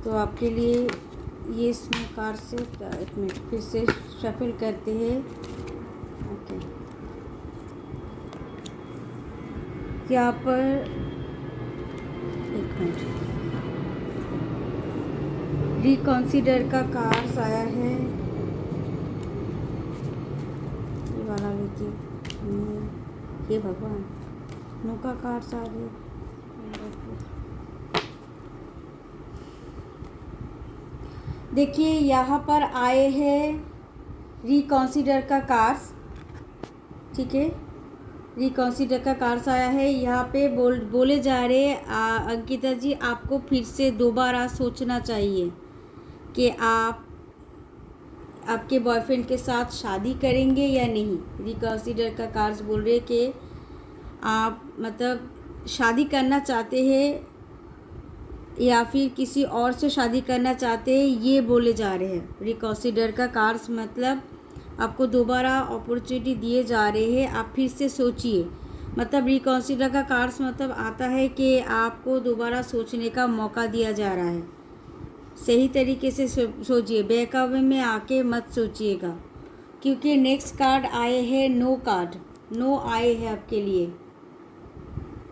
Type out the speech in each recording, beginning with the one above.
तो आपके लिए ये इसमें कार्ड से एक मिनट फिर से शफल करते हैं। ओके, यहाँ पर एक मिनट रिकॉन्सिडर का कार्ड्स आया है, ये वाला लीजिए। ये भगवान नो का कार्ड्स आ गए। देखिए यहाँ पर आए हैं रिकॉन्सिडर का कार्ड्स, ठीक है। रिकॉन्सिडर का कार्ड्स आया है। यहाँ पे बोले जा रहे अंकिता जी, आपको फिर से दोबारा सोचना चाहिए कि आप आपके बॉयफ्रेंड के साथ शादी करेंगे या नहीं। रिकॉन्सिडर का कार्ड्स बोल रहे कि आप मतलब शादी करना चाहते हैं या फिर किसी और से शादी करना चाहते हैं, ये बोले जा रहे हैं। रिकॉन्सिडर का कार्ड्स मतलब आपको दोबारा अपॉर्चुनिटी दिए जा रहे हैं, आप फिर से सोचिए। मतलब रिकॉन्सिडर का कार्ड्स मतलब आता है कि आपको दोबारा सोचने का मौका दिया जा रहा है। सही तरीके से सोचिए, बहकावे में आके मत सोचिएगा, क्योंकि नेक्स्ट कार्ड आए हैं नो कार्ड। नो आए हैं आपके लिए,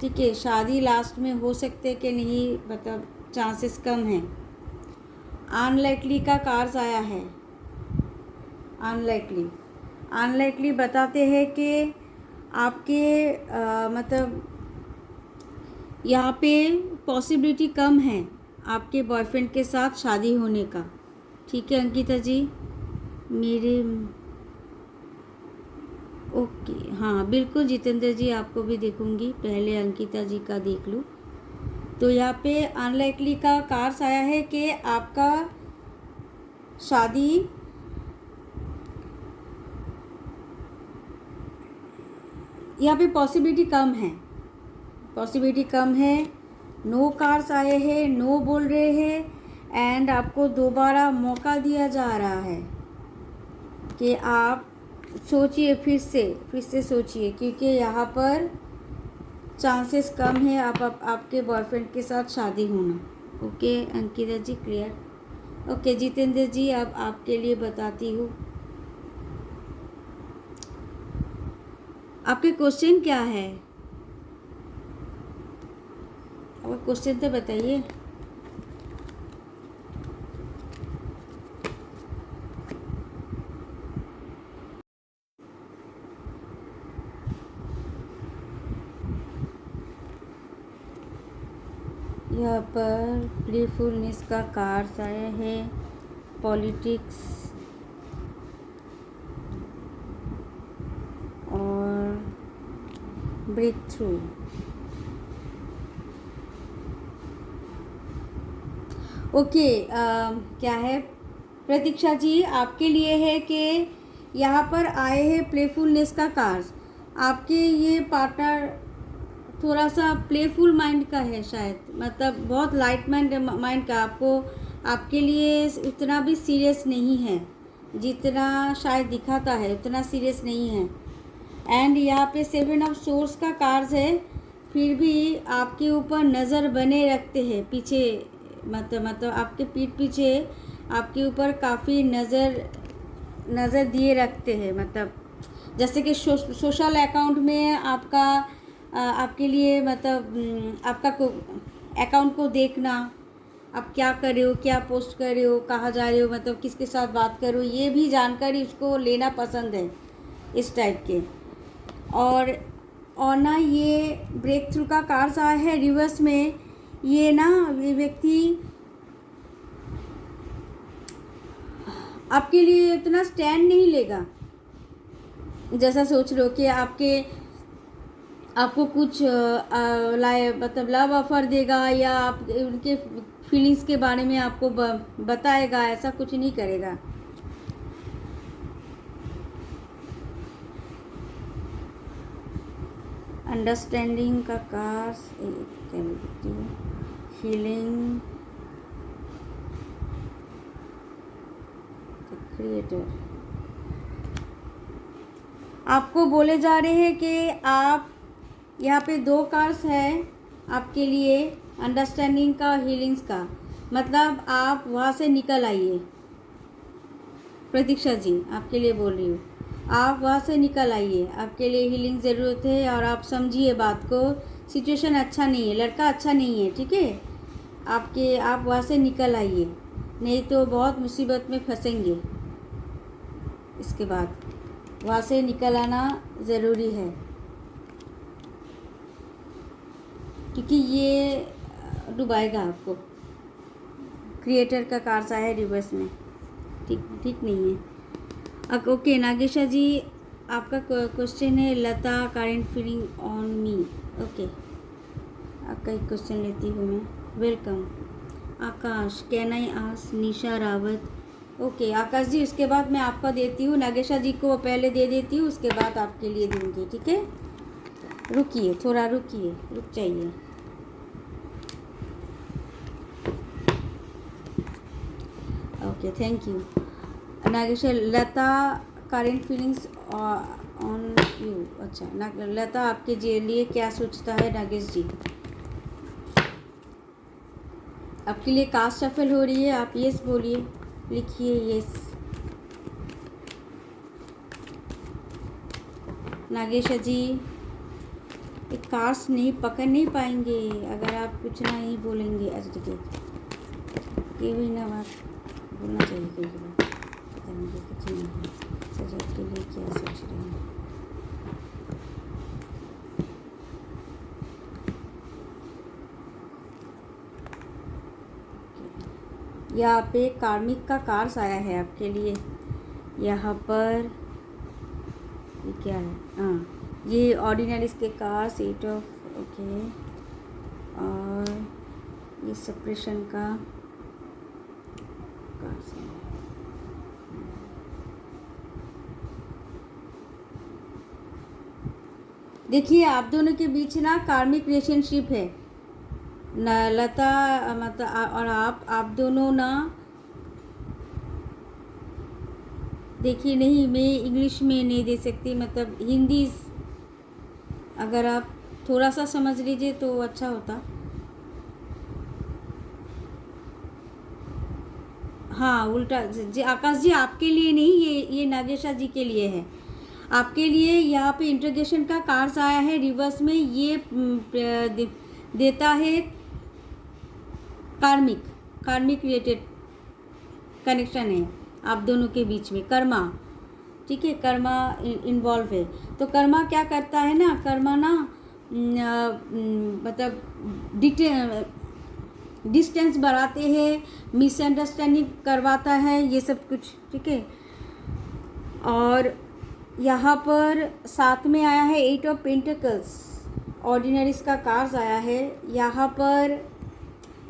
ठीक है। शादी लास्ट में हो सकते कि नहीं, मतलब चांसेस कम हैं। अनलाइकली का कार्ड्स आया है। अनलाइकली बताते हैं कि आपके मतलब यहाँ पे पॉसिबिलिटी कम है आपके बॉयफ्रेंड के साथ शादी होने का, ठीक है अंकिता जी मेरे। ओके, हाँ बिल्कुल जितेंद्र जी, आपको भी देखूंगी, पहले अंकिता जी का देख लूँ। तो यहाँ पे अनलाइकली का कार्ड्स आया है कि आपका शादी यहाँ पे पॉसिबिलिटी कम है। नो कार्ड्स आए हैं, नो बोल रहे हैं। एंड आपको दोबारा मौका दिया जा रहा है कि आप सोचिए, फिर से सोचिए, क्योंकि यहाँ पर चांसेस कम है आपके बॉयफ्रेंड के साथ शादी होना। ओके अंकिता जी, क्लियर। ओके जितेंद्र जी, अब आपके लिए बताती हूँ। आपके क्वेश्चन क्या है? आपका क्वेश्चन तो बताइए। यहाँ पर प्लेफुलनेस का कार्ड्स आया है, पॉलिटिक्स और ब्रेक थ्रू। ओके, क्या है प्रतीक्षा जी, आपके लिए है कि यहाँ पर आए हैं प्लेफुलनेस का कार्ड्स। आपके ये पार्टनर थोड़ा सा प्लेफुल माइंड का है शायद, मतलब बहुत लाइट माइंड का। आपके लिए उतना भी सीरियस नहीं है जितना शायद दिखाता है, उतना सीरियस नहीं है। एंड यहाँ पे 7 ऑफ सोर्स का कार्ड्स है, फिर भी आपके ऊपर नज़र बने रखते हैं पीछे, मतलब आपके पीठ पीछे आपके ऊपर काफ़ी नज़र दिए रखते हैं। मतलब जैसे कि सोशल अकाउंट में आपके लिए मतलब आपका अकाउंट को देखना, आप क्या कर रहे हो, क्या पोस्ट कर रहे हो, कहाँ जा रहे हो, मतलब किसके साथ बात कर रहे हो, ये भी जानकारी उसको लेना पसंद है, इस टाइप के। और ना ये ब्रेक थ्रू का कार्ड्स आया है रिवर्स में। ये ना ये व्यक्ति आपके लिए इतना स्टैंड नहीं लेगा जैसा सोच रहे हो कि आपको कुछ मतलब लव ऑफर देगा या आप उनके फीलिंग्स के बारे में आपको बताएगा, ऐसा कुछ नहीं करेगा। अंडरस्टैंडिंग का कार्ड्स, हीलिंग, क्रिएटर। आपको बोले जा रहे हैं कि आप यहाँ पे 2 कार्ड्स हैं आपके लिए, अंडरस्टैंडिंग का, हीलिंग्स का। मतलब आप वहाँ से निकल आइए। प्रतीक्षा जी आपके लिए बोल रही हूँ, आप वहाँ से निकल आइए, आपके लिए हीलिंग ज़रूरत है। और आप समझिए बात को, सिचुएशन अच्छा नहीं है, लड़का अच्छा नहीं है, ठीक है। आप वहाँ से निकल आइए, नहीं तो बहुत मुसीबत में फंसेंगे। इसके बाद वहाँ से निकल आना ज़रूरी है, क्योंकि ये डुबाएगा आपको। क्रिएटर का कार्ड आया है रिवर्स में, ठीक नहीं है। ओके नागेशा जी, आपका क्वेश्चन है Lata current feeling on me. Okay, आपका एक क्वेश्चन लेती हूँ मैं। Welcome Akash, can I ask Nisha Rawat. Okay Akash ji, उसके बाद मैं आपका देती हूँ, नागेशा जी को पहले दे देती हूँ, उसके बाद आपके लिए दूँगी, ठीक है। रुकिए, थोड़ा रुकिए, रुक जाइए। Okay thank you Nagesha. Lata current feelings on you. अच्छा लता आपके लिए क्या सोचता है नागेश जी? आपके लिए कास्ट शफल हो रही है, आप यस बोलिए, लिखिए यस। नागेशा जी एक कास्ट नहीं पकड़ नहीं पाएंगे अगर आप कुछ नहीं बोलेंगे। अच्छा ठीक है, ये भी ना बात बोलना चाहिए कई बार। पता नहीं कुछ नहीं है, सजा के लिए क्या सोच रहे हैं। यहाँ पे कार्मिक का कार्स आया है आपके लिए। यहाँ पर ये क्या है? हाँ, ये ऑर्डिनरीज के कार्स, 8 ऑफ ओके, और ये सेपरेशन का कार्स है। देखिए आप दोनों के बीच ना कार्मिक रिलेशनशिप है न लता, मतलब और आप दोनों ना, देखिए नहीं मैं इंग्लिश में नहीं दे सकती, मतलब हिंदी अगर आप थोड़ा सा समझ लीजिए तो अच्छा होता। हाँ उल्टा जी आकाश जी, आपके लिए नहीं, ये नागेशा जी के लिए है। आपके लिए यहाँ पे इंट्रोगेशन का कार्ड्स आया है रिवर्स में, ये देता है कार्मिक रिलेटेड कनेक्शन है आप दोनों के बीच में, कर्मा, ठीक है, कर्मा इन्वॉल्व है। तो कर्मा क्या करता है ना, कर्मा ना मतलब डिस्टेंस बढ़ाते हैं, मिसअंडरस्टैंडिंग करवाता है, ये सब कुछ, ठीक है। और यहाँ पर साथ में आया है 8 ऑफ पेंटिकल्स, ऑर्डिनरीज का कार्ड्स आया है। यहाँ पर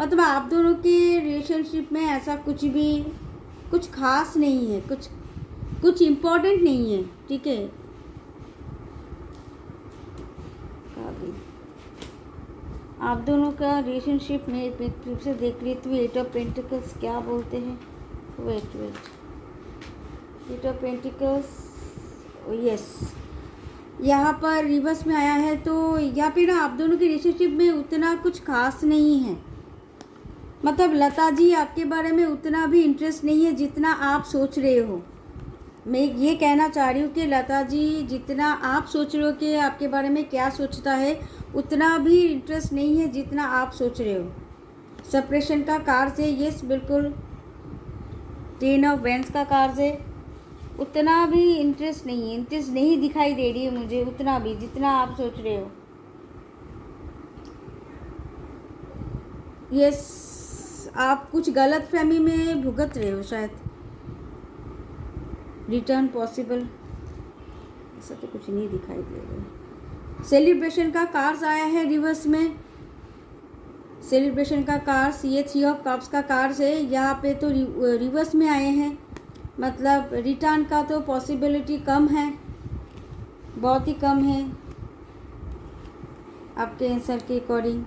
मतलब आप दोनों के रिलेशनशिप में ऐसा कुछ खास नहीं है, कुछ इम्पोर्टेंट नहीं है, ठीक है। आप दोनों का रिलेशनशिप में फिर से देख लेती हूँ। 8 ऑफ पेंटिकल्स क्या बोलते हैं, वेट 8 ऑफ पेंटिकल्स यस, यहाँ पर रिवर्स में आया है। तो यहाँ पे ना आप दोनों के रिलेशनशिप में उतना कुछ खास नहीं है, मतलब लता जी आपके बारे में उतना भी इंटरेस्ट नहीं है जितना आप सोच रहे हो। मैं ये कहना चाह रही हूँ कि लता जी जितना आप सोच रहे हो कि आपके बारे में क्या सोचता है, उतना भी इंटरेस्ट नहीं है जितना आप सोच रहे हो। सेपरेशन का कार्ड है, यस बिल्कुल। 10 ऑफ वेंस का कार्ड है, उतना भी इंटरेस्ट नहीं दिखाई दे रही है मुझे उतना भी जितना आप सोच रहे हो। यस, आप कुछ गलत फहमी में भुगत रहे हो शायद। रिटर्न पॉसिबल, ऐसा तो कुछ नहीं दिखाई दे रहा। सेलिब्रेशन का कार्ड्स आया है रिवर्स में, सेलिब्रेशन का कार्ड्स, ये 3 ऑफ कप्स का कार्ड्स है। यहाँ पे तो रिवर्स में आए हैं, मतलब रिटर्न का तो पॉसिबिलिटी कम है, बहुत ही कम है आपके आंसर के अकॉर्डिंग।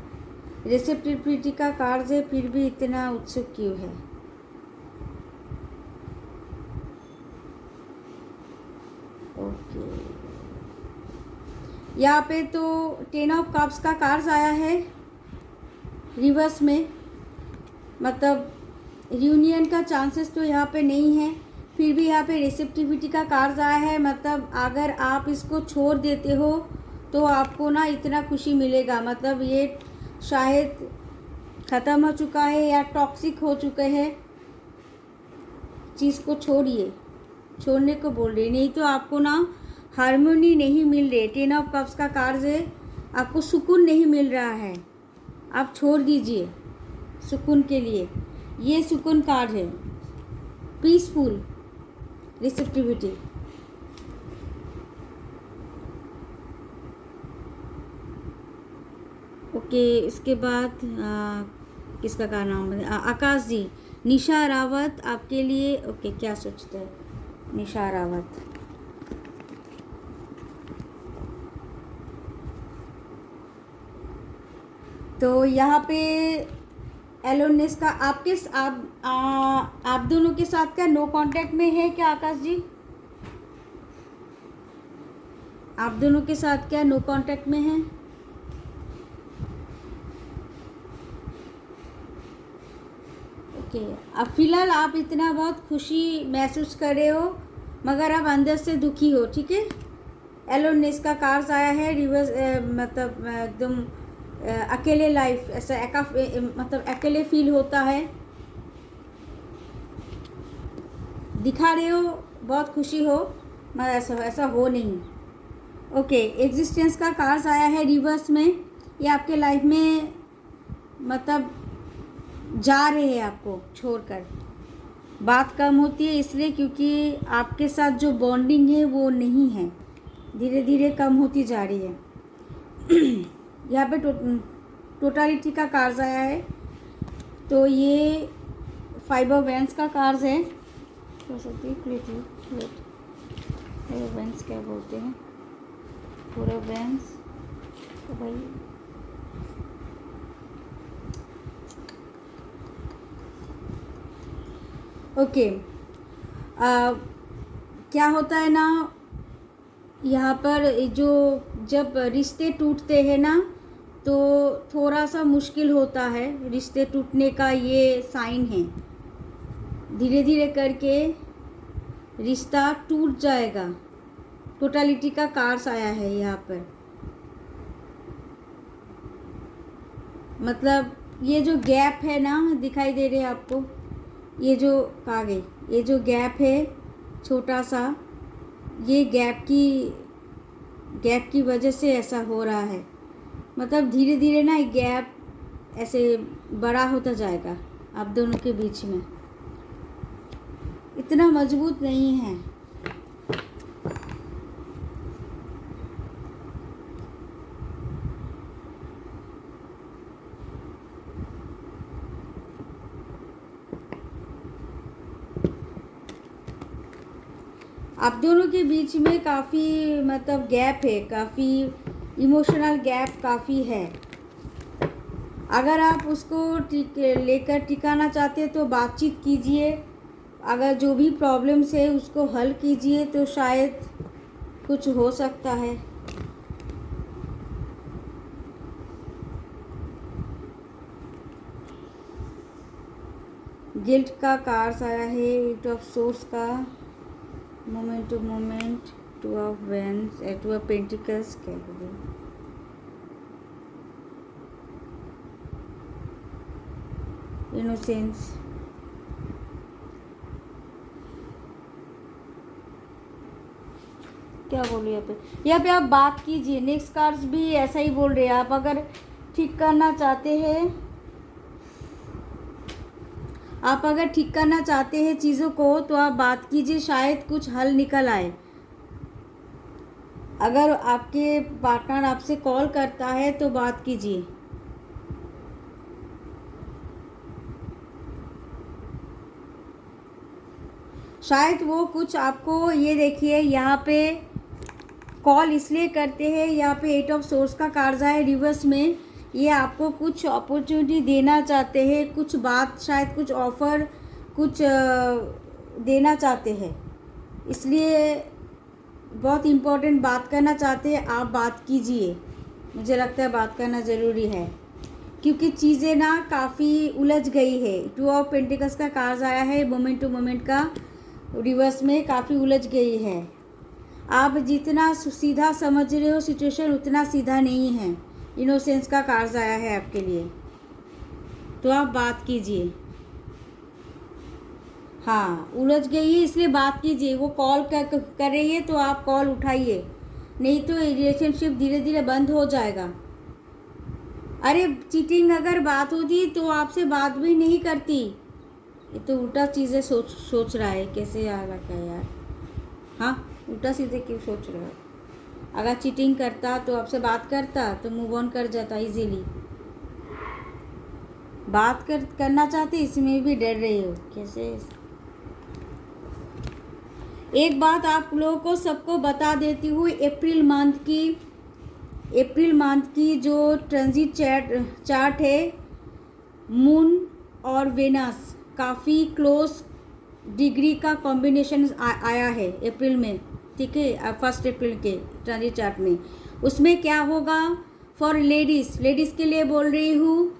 रिसेप्टिविटी का कार्ड है, फिर भी इतना उत्सुक क्यों है? ओके, यहाँ पे तो 10 ऑफ कप्स का कार्ड आया है रिवर्स में, मतलब रियूनियन का चांसेस तो यहाँ पे नहीं है, फिर भी यहाँ पे रिसेप्टिविटी का कार्ड आया है। मतलब अगर आप इसको छोड़ देते हो तो आपको ना इतना खुशी मिलेगा, मतलब ये शायद ख़त्म हो चुका है या टॉक्सिक हो चुके हैं, चीज़ को छोड़िए, छोड़ने को बोल रही, नहीं तो आपको ना हार्मोनी नहीं मिल रही। 10 ऑफ कप्स का कार्ड है, आपको सुकून नहीं मिल रहा है, आप छोड़ दीजिए सुकून के लिए। ये सुकून कार्ड है, पीसफुल रिसेप्टिविटी। ओके, इसके बाद किसका का नाम है? आकाश जी, निशा रावत आपके लिए। ओके, क्या सोचते हैं निशा रावत? तो यहाँ पे एलोनेस का आपके आप दोनों के साथ क्या नो कांटेक्ट में है क्या आकाश जी? आप दोनों के साथ क्या नो कांटेक्ट में है? ओके, अब फिलहाल आप इतना बहुत खुशी महसूस कर रहे हो मगर आप अंदर से दुखी हो, ठीक है। एलोनेस का कार्ड आया है रिवर्स, मतलब एकदम अकेले लाइफ, ऐसा मतलब अकेले फील होता है, दिखा रहे हो बहुत खुशी हो मगर ऐसा हो नहीं। ओके, एग्जिस्टेंस का कार्ड आया है रिवर्स में, ये आपके लाइफ में मतलब जा रहे हैं आपको छोड़कर। बात कम होती है इसलिए क्योंकि आपके साथ जो बॉन्डिंग है वो नहीं है, धीरे धीरे कम होती जा रही है। यहाँ पे टोटलिटी का कार्ड आया है, तो ये 5 ऑफ वैंड्स का कार्ड है। वैंड्स क्या बोलते हैं पूरा वैंड्स तो भाई ओके। क्या होता है ना, यहाँ पर जो जब रिश्ते टूटते हैं ना तो थोड़ा सा मुश्किल होता है, रिश्ते टूटने का ये साइन है। धीरे धीरे करके रिश्ता टूट जाएगा। टोटलिटी का कार्ड्स आया है यहाँ पर, मतलब ये जो गैप है ना दिखाई दे रहे हैं आपको, ये जो कहा गई, ये जो गैप है छोटा सा, ये गैप की वजह से ऐसा हो रहा है। मतलब धीरे धीरे ना गैप ऐसे बड़ा होता जाएगा आप दोनों के बीच में, इतना मजबूत नहीं है। आप दोनों के बीच में काफ़ी मतलब गैप है, काफ़ी इमोशनल गैप काफ़ी है। अगर आप उसको लेकर टिकाना चाहते हैं तो बातचीत कीजिए, अगर जो भी प्रॉब्लम्स है उसको हल कीजिए तो शायद कुछ हो सकता है। गिल्ट का कार्ड्स आया है, 8 ऑफ सोर्स का, moment to moment, 2 of wands, 2 of pentacles, क्या बोले, इनोसेंस। क्या बोलूँ यहाँ पे आप बात कीजिए। नेक्स्ट कार्ड्स भी ऐसा ही बोल रहे हैं, आप अगर ठीक करना चाहते हैं, आप अगर ठीक करना चाहते हैं चीज़ों को तो आप बात कीजिए, शायद कुछ हल निकल आए। अगर आपके पार्टनर आपसे कॉल करता है तो बात कीजिए। शायद वो कुछ आपको, ये देखिए यहाँ पे कॉल इसलिए करते हैं, यहाँ पे 8 ऑफ सोर्स का कार्ड है रिवर्स में, ये आपको कुछ अपॉर्चुनिटी देना चाहते हैं, कुछ बात, शायद कुछ ऑफ़र कुछ देना चाहते हैं, इसलिए बहुत इम्पोर्टेंट बात करना चाहते हैं। आप बात कीजिए, मुझे लगता है बात करना ज़रूरी है। क्योंकि चीज़ें ना काफ़ी उलझ गई है। 2 ऑफ पेंटिकल्स का कार्ड आया है, मोमेंट टू मोमेंट का रिवर्स में काफ़ी उलझ गई है। आप जितना सीधा समझ रहे हो सिचुएशन उतना सीधा नहीं है। इनोसेंस का कार्ड आया है आपके लिए, तो आप बात कीजिए। हाँ, उलझ गई है इसलिए बात कीजिए। वो कॉल कर रही है तो आप कॉल उठाइए, नहीं तो रिलेशनशिप धीरे धीरे बंद हो जाएगा। अरे चीटिंग अगर बात होती तो आपसे बात भी नहीं करती। ये तो उल्टा चीज़ें सोच रहा है, कैसे आ रहा क्या यार। हाँ, उल्टा सीधे क्यों सोच रहा है। अगर चीटिंग करता तो आपसे बात करता तो मूव ऑन कर जाता इजीली। बात करना चाहते, इसमें भी डर रहे हो कैसे। एक बात आप लोगों को सबको बता देती हूँ, अप्रैल मंथ की जो ट्रांजिट चार्ट है, मून और वेनस काफ़ी क्लोज डिग्री का कॉम्बिनेशन आया है अप्रैल में, ठीक है, 1 अप्रैल के ट्रांजिट चार्ट में। उसमें क्या होगा फॉर लेडीज़ के लिए बोल रही हूँ।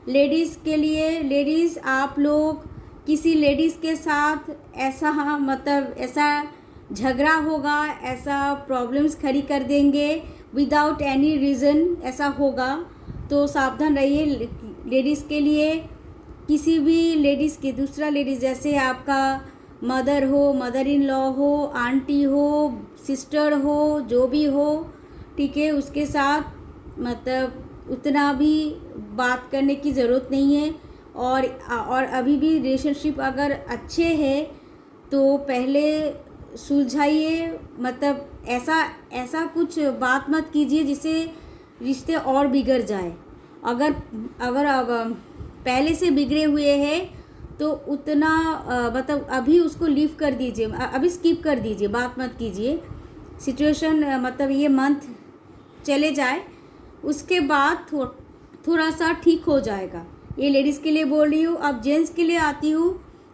लेडीज़ के लिए, लेडीज़ आप लोग किसी लेडीज़ के साथ ऐसा मतलब ऐसा झगड़ा होगा, ऐसा प्रॉब्लम्स खड़ी कर देंगे विदाउट एनी रीज़न, ऐसा होगा तो सावधान रहिए। लेडीज़ के लिए, किसी भी लेडीज़ के दूसरा लेडीज़ जैसे आपका मदर हो, मदर इन लॉ हो, आंटी हो, सिस्टर हो, जो भी हो, ठीक है, उसके साथ मतलब उतना भी बात करने की ज़रूरत नहीं है। और अभी भी रिलेशनशिप अगर अच्छे है तो पहले सुलझाइए, मतलब ऐसा कुछ बात मत कीजिए जिससे रिश्ते और बिगड़ जाए। अगर पहले से बिगड़े हुए हैं तो उतना मतलब अभी उसको लीव कर दीजिए, अभी स्किप कर दीजिए, बात मत कीजिए। सिचुएशन मतलब ये मंथ चले जाए उसके बाद थोड़ा सा ठीक हो जाएगा। ये लेडीज़ के लिए बोल रही हूँ। अब जेंट्स के लिए आती हूँ,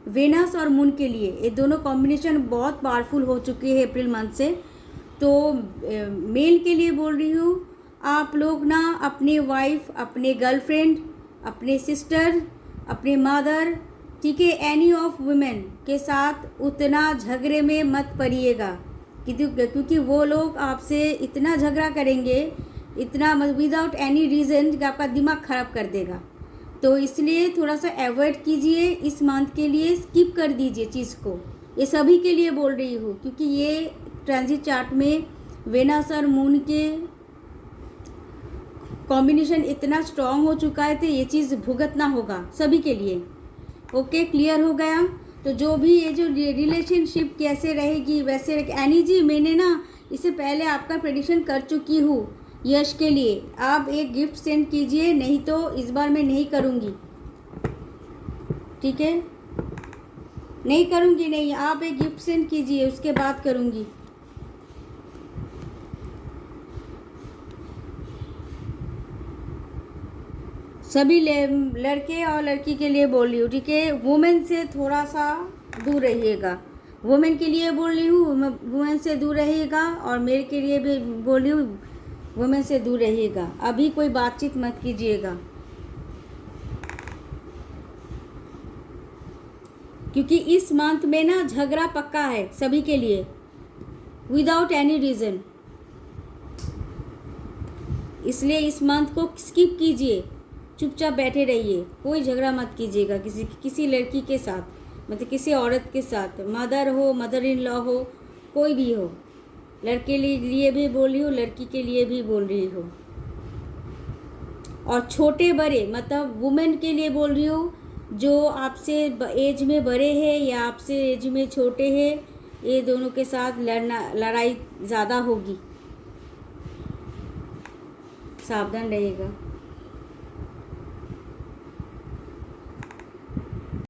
वेनस और मून के लिए ये दोनों कॉम्बिनेशन बहुत पावरफुल हो चुकी है अप्रैल मंथ से। तो मेल के लिए बोल रही हूँ, आप लोग ना अपने वाइफ, अपने गर्लफ्रेंड, अपने सिस्टर, अपने मदर, ठीक है, एनी ऑफ वुमेन के साथ उतना झगड़े में मत पड़िएगा, क्योंकि वो लोग आपसे इतना झगड़ा करेंगे, इतना विदाउट एनी रीज़न कि आपका दिमाग ख़राब कर देगा। तो इसलिए थोड़ा सा अवॉइड कीजिए, इस मंथ के लिए स्किप कर दीजिए चीज़ को। ये सभी के लिए बोल रही हूँ क्योंकि ये ट्रांजिट चार्ट में वेनस और मून के कॉम्बिनेशन इतना स्ट्रॉन्ग हो चुका है तो ये चीज़ भुगतना होगा सभी के लिए। ओके, क्लियर हो गया। तो जो भी ये जो रिलेशनशिप कैसे रहेगी वैसे एनी जी, मैंने ना इससे पहले आपका प्रेडिक्शन कर चुकी हूँ यश के लिए। आप एक गिफ्ट सेंड कीजिए, नहीं तो इस बार मैं नहीं करूँगी, ठीक है, नहीं करूँगी, नहीं, आप एक गिफ्ट सेंड कीजिए उसके बाद करूँगी। सभी लड़के और लड़की के लिए बोल रही हूँ, ठीक है। वुमेन से थोड़ा सा दूर रहिएगा, वुमेन के लिए बोल रही हूँ, वुमेन से दूर रहिएगा, और मेरे के लिए भी बोल रही हूँ, वुमेन से दूर रहिएगा। अभी कोई बातचीत मत कीजिएगा, क्योंकि इस मंथ में ना झगड़ा पक्का है सभी के लिए विदाउट एनी रीज़न। इसलिए इस मंथ को स्किप कीजिए, चुपचाप बैठे रहिए, कोई झगड़ा मत कीजिएगा किसी लड़की के साथ, मतलब किसी औरत के साथ, मदर हो, मदर इन लॉ हो, कोई भी हो। लड़के लिए भी बोल रही हूँ, लड़की के लिए भी बोल रही हूँ। और छोटे बड़े मतलब वुमेन के लिए बोल रही हूँ, जो आपसे एज में बड़े हैं या आपसे एज में छोटे हैं, ये दोनों के साथ लड़ाई ज़्यादा होगी, सावधान रहिएगा।